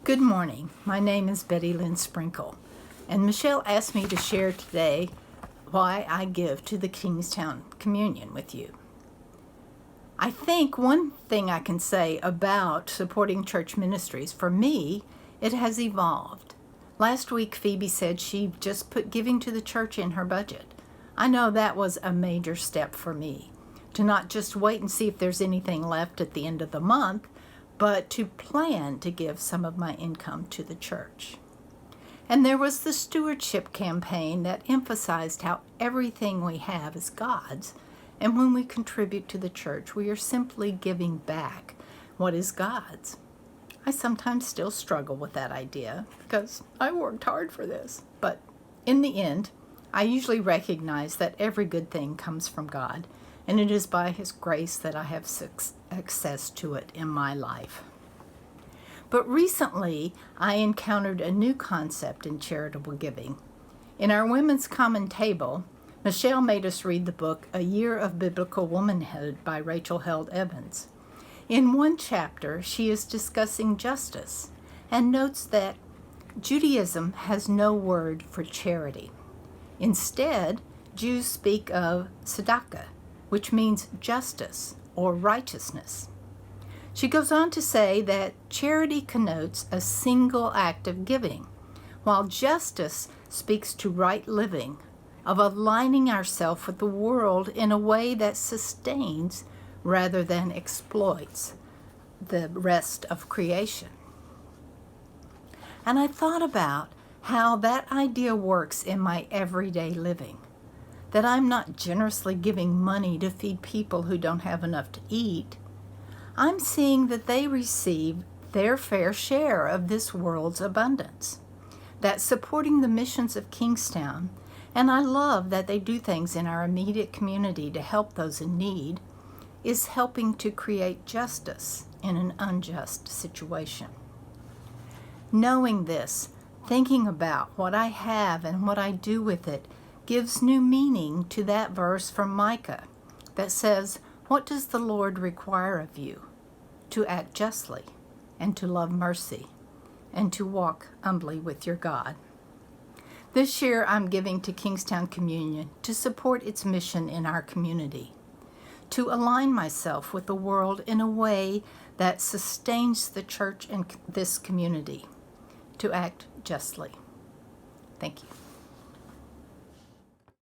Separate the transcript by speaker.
Speaker 1: Good morning. My name is Lynn, and Michelle asked me to share today why I give to the Kingstowne Communion with you. I think one thing I can say about supporting church ministries, for me, it has evolved. Last week, Phoebe said she just put giving to the church in her budget. I know that was a major step for me, to not just wait and see if there's anything left at the end of the month, but to plan to give some of my income to the church. And there was the Stewardship campaign that emphasized how everything we have is God's, and when we contribute to the church, we are simply giving back what is God's. I sometimes still struggle with that idea because I worked hard for this, but in the end, I usually recognize that every good thing comes from God, and it is by His grace that I have access to it in my life. But recently, I encountered a new concept in charitable giving. In our Women's Common Table, Michelle made us read the book A Year of Biblical Womanhood by Rachel Held Evans. In one chapter, she is discussing justice and notes that Judaism has no word for charity. Instead, Jews speak of tzedakah, which means justice or righteousness. She goes on to say that charity connotes a single act of giving, while justice speaks to right living, of aligning ourselves with the world in a way that sustains rather than exploits the rest of creation. And I thought about how that idea works in my everyday living. That I'm not generously giving money to feed people who don't have enough to eat. I'm seeing that they receive their fair share of this world's abundance. That's supporting the missions of Kingstowne, and I love that they do things in our immediate community to help those in need, is helping to create justice in an unjust situation. Knowing this, thinking about what I have and what I do with it, gives new meaning to that verse from Micah that says, "What does the Lord require of you? To act justly, and to love mercy, and to walk humbly with your God." This year I'm giving to Kingstowne Communion to support its mission in our community, to align myself with the world in a way that sustains the church and this community, to act justly. Thank you.